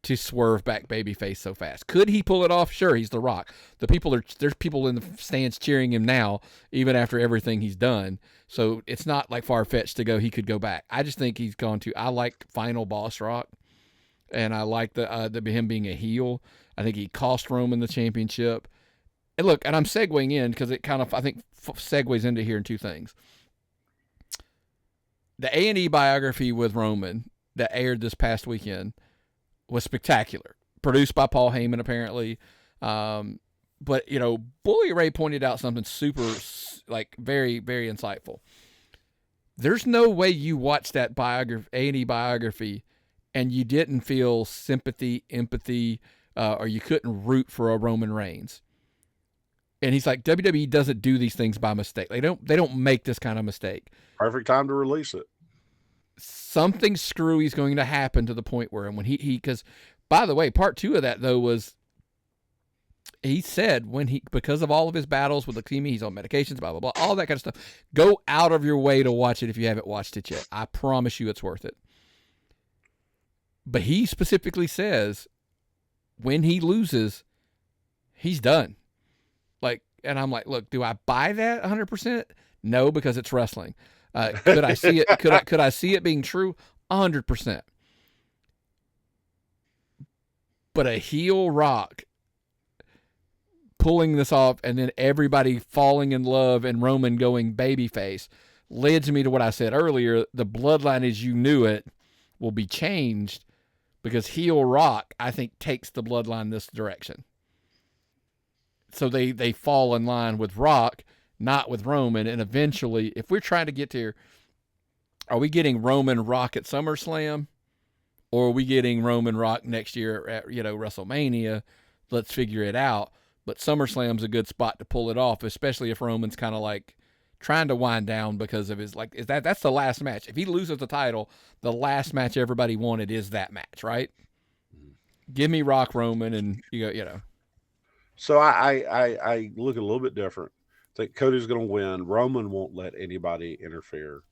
to swerve back babyface so fast. Could he pull it off? Sure, he's The Rock. There's people in the stands cheering him now, even after everything he's done. So it's not like far-fetched to go he could go back. I just think he's gone to. I like final boss Rock, and I like him being a heel. I think he cost Roman the championship. And look, and I'm segueing in because it kind of, I think, segues into here in two things. The A&E biography with Roman that aired this past weekend was spectacular. Produced by Paul Heyman, apparently. But, Bully Ray pointed out something super, very, very insightful. There's no way you watched that A&E biography and you didn't feel sympathy, empathy, or you couldn't root for a Roman Reigns. And he's like, WWE doesn't do these things by mistake. They don't make this kind of mistake. Perfect time to release it. Something screwy is going to happen to the point where because by the way, part 2 of that though was he said because of all of his battles with leukemia, he's on medications, blah, blah, blah, all that kind of stuff. Go out of your way to watch it if you haven't watched it yet. I promise you it's worth it. But he specifically says when he loses, he's done. And I'm like, look, do I buy that 100%? No, because it's wrestling. Could I see it? Could I see it being true? 100%. But a heel Rock pulling this off and then everybody falling in love and Roman going babyface leads me to what I said earlier. The bloodline as you knew it will be changed because heel Rock, I think, takes the bloodline this direction. So they fall in line with Rock, not with Roman. And eventually, if we're trying to get to, are we getting Roman Rock at SummerSlam? Or are we getting Roman Rock next year at WrestleMania? Let's figure it out. But SummerSlam's a good spot to pull it off, especially if Roman's kind of like trying to wind down because of his that's the last match. If he loses the title, the last match everybody wanted is that match, right? Give me Rock Roman and you go. So I look a little bit different. I think Cody's going to win. Roman won't let anybody interfere.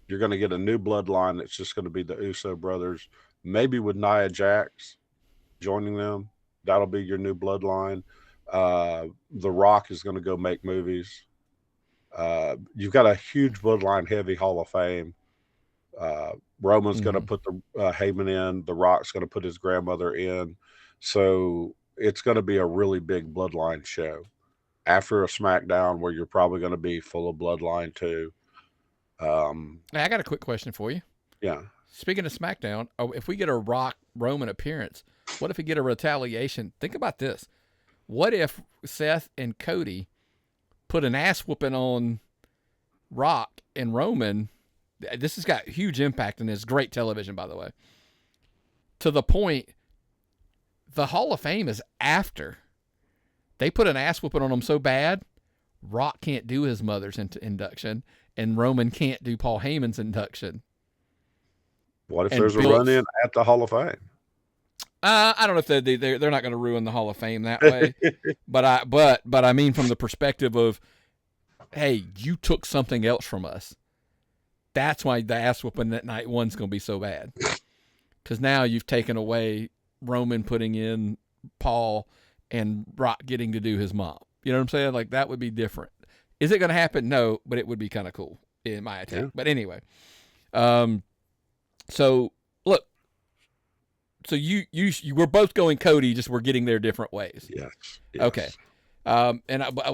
You're going to get a new bloodline that's just going to be the Uso brothers, maybe with Nia Jax joining them. That'll be your new bloodline. The Rock is going to go make movies. You've got a huge bloodline, heavy Hall of Fame. Roman's going to put the Heyman in. The Rock's going to put his grandmother in. So it's going to be a really big bloodline show after a Smackdown where you're probably going to be full of bloodline too. I got a quick question for you. Yeah. Speaking of Smackdown, if we get a Rock Roman appearance, what if we get a retaliation? Think about this. What if Seth and Cody put an ass whooping on Rock and Roman? This has got huge impact and is great television, by the way. To the point, the Hall of Fame is after. They put an ass whooping on them so bad, Rock can't do his mother's induction, and Roman can't do Paul Heyman's induction. What if there's a run-in at the Hall of Fame? I don't know if they're not going to ruin the Hall of Fame that way, but I mean from the perspective of, hey, you took something else from us. That's why the ass whooping that night one's going to be so bad, because now you've taken away Roman putting in Paul and Rock getting to do his mom. You know what I'm saying? Like, that would be different. Is it going to happen? No, but it would be kind of cool in my take. Yeah. But anyway, so look, so you we're both going Cody, just we're getting there different ways. Yes. Okay. And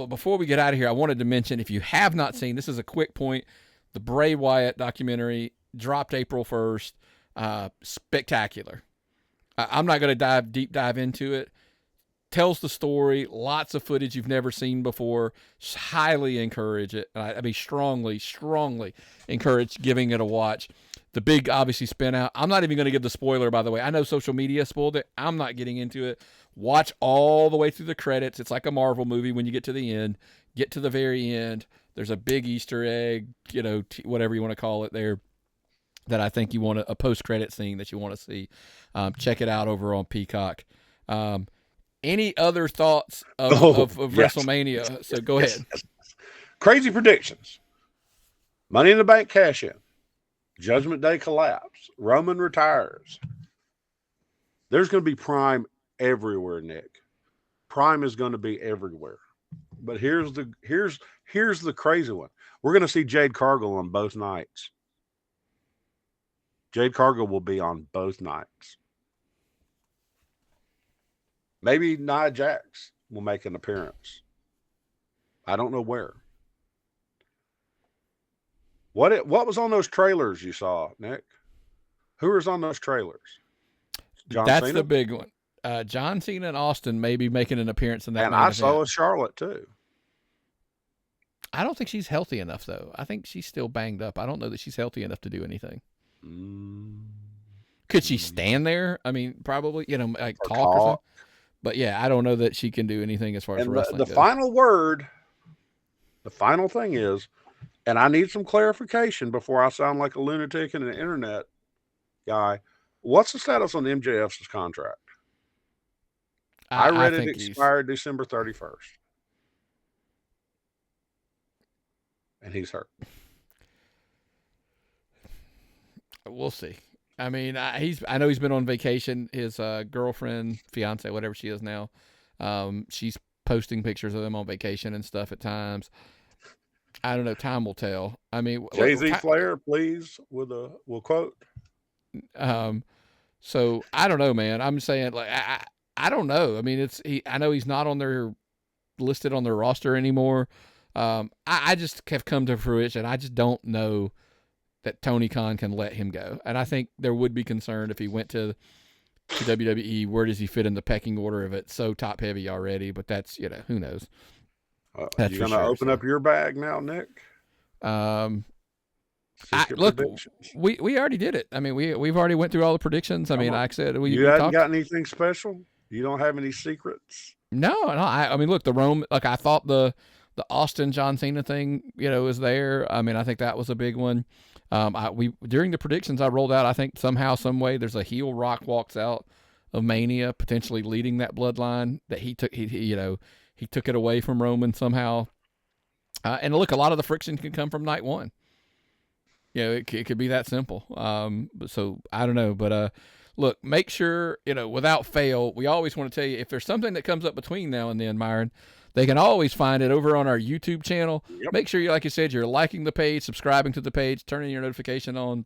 before we get out of here, I wanted to mention, if you have not seen, this is a quick point, the Bray Wyatt documentary dropped April 1st. Spectacular. I'm not going to deep dive into it. Tells the story, lots of footage you've never seen before. Just highly encourage it. I mean, strongly encourage giving it a watch. The big, obviously, spin out. I'm not even going to give the spoiler, by the way. I know social media spoiled it. I'm not getting into it. Watch all the way through the credits. It's like a Marvel movie when you get to the end. Get to the very end. There's a big Easter egg, whatever you want to call it there, that I think you want a post-credit scene that you want to see. Check it out over on Peacock. Any other thoughts of yes. WrestleMania? So go ahead. Crazy predictions. Money in the Bank cash in. Judgment Day collapse. Roman retires. There's going to be Prime everywhere, Nick. Prime is going to be everywhere. But here's the crazy one. We're going to see Jade Cargill on both nights. Jade Cargill will be on both nights. Maybe Nia Jax will make an appearance. I don't know where. What was on those trailers you saw, Nick? Who was on those trailers? That's Cena? The big one. John Cena and Austin may be making an appearance in that. And I saw a Charlotte too. I don't think she's healthy enough, though. I think she's still banged up. I don't know that she's healthy enough to do anything. Could she stand there? I mean, probably, like talk or something. But yeah, I don't know that she can do anything as far as wrestling goes. The final word, the final thing is, and I need some clarification before I sound like a lunatic and an internet guy. What's the status on MJF's contract? I read it expired December 31st. And he's hurt. We'll see. I mean, I know he's been on vacation. His girlfriend, fiance, whatever she is now, she's posting pictures of them on vacation and stuff at times. I don't know. Time will tell. I mean, Jay-Z Flair, please, we'll quote. So I don't know, man. I'm saying, like, I don't know. I mean, I know he's not listed on their roster anymore. I just have come to fruition. I just don't know that Tonhy Khan can let him go. And I think there would be concern if he went to WWE. Where does he fit in the pecking order of it? So top heavy already, but that's, who knows? You going to open up your bag now, Nick? Look, we already did it. I mean, we've already went through all the predictions. I mean, like I said, you haven't got anything special? You don't have any secrets? No. I mean, look, I thought the Austin John Cena thing, is there. I mean, I think that was a big one. During the predictions I rolled out, I think somehow, some way, there's a heel Rock walks out of Mania, potentially leading that bloodline that he took it away from Roman somehow. And look, a lot of the friction can come from night one. It could be that simple. So I don't know, but look, make sure, without fail, we always want to tell you, if there's something that comes up between now and then, Myron, they can always find it over on our YouTube channel. Yep. Make sure, like you said, you're liking the page, subscribing to the page, turning your notification on.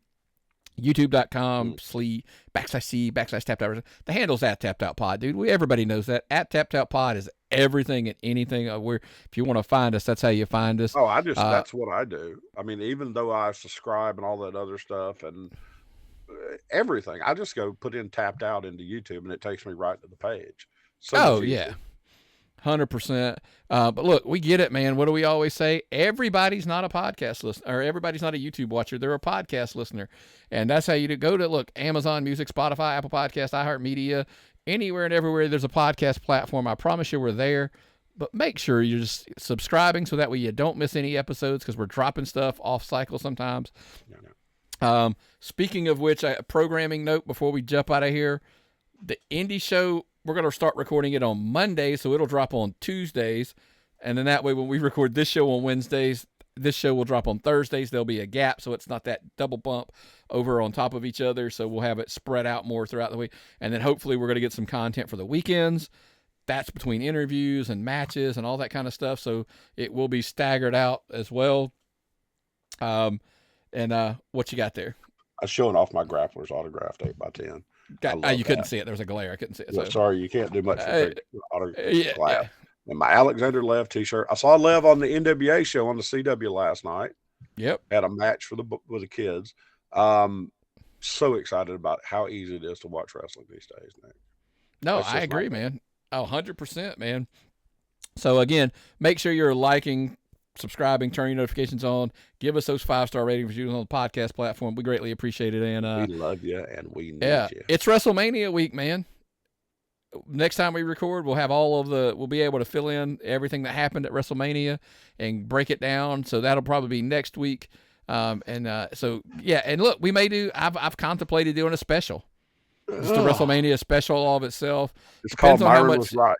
YouTube.com/C/TappedOut. The handle's @TappedOutPod, dude. Everybody knows that. @TappedOutPod is everything and anything. If you want to find us, that's how you find us. Oh, that's what I do. I mean, even though I subscribe and all that other stuff and everything, I just go put in Tapped Out into YouTube and it takes me right to the page. So yeah. 100%. But look, we get it, man. What do we always say? Everybody's not a podcast listener, or everybody's not a YouTube watcher. They're a podcast listener. And that's how you go to Amazon Music, Spotify, Apple Podcasts, iHeartMedia, anywhere and everywhere there's a podcast platform. I promise you we're there. But make sure you're just subscribing so that way you don't miss any episodes, because we're dropping stuff off cycle sometimes. No. Speaking of which, a programming note before we jump out of here. The indie show, we're going to start recording it on Monday, so it'll drop on Tuesdays. And then that way, when we record this show on Wednesdays, this show will drop on Thursdays. There'll be a gap, so it's not that double bump over on top of each other. So we'll have it spread out more throughout the week. And then hopefully we're going to get some content for the weekends. That's between interviews and matches and all that kind of stuff. So it will be staggered out as well. And what you got there? I was showing off my Grappler's autographed 8x10. You couldn't see it. There was a glare. I couldn't see it. Yeah, sorry, you can't do much for autograph. And my Alexander Lev t-shirt. I saw Lev on the NWA show on the CW last night. Yep. Had a match with the kids. So excited about how easy it is to watch wrestling these days, Nick. No, I agree, man. 100%, man. So again, make sure you're liking, subscribing, turn your notifications on, give us those 5-star rating reviews on the podcast platform. We greatly appreciate it. And we love you and we need you. It's WrestleMania week, man. Next time we record, we'll have we'll be able to fill in everything that happened at WrestleMania and break it down. So that'll probably be next week. So yeah, and look, we may I've contemplated doing a special. Just a WrestleMania special all of itself. It's called Myron Was Right.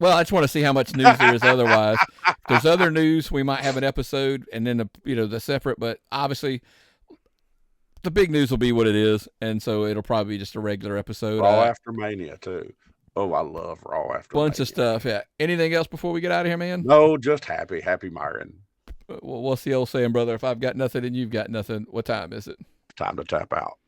Well, I just want to see how much news there is otherwise. there's other news. We might have an episode and then the separate, but obviously the big news will be what it is, and so it'll probably be just a regular episode. Raw after Mania too. Oh, I love Raw after bunch Mania. of stuff. Yeah. Anything else before we get out of here, man? No, just happy Myron. Well, what's the old saying, brother? If I've got nothing and you've got nothing, what time is it? Time to tap out.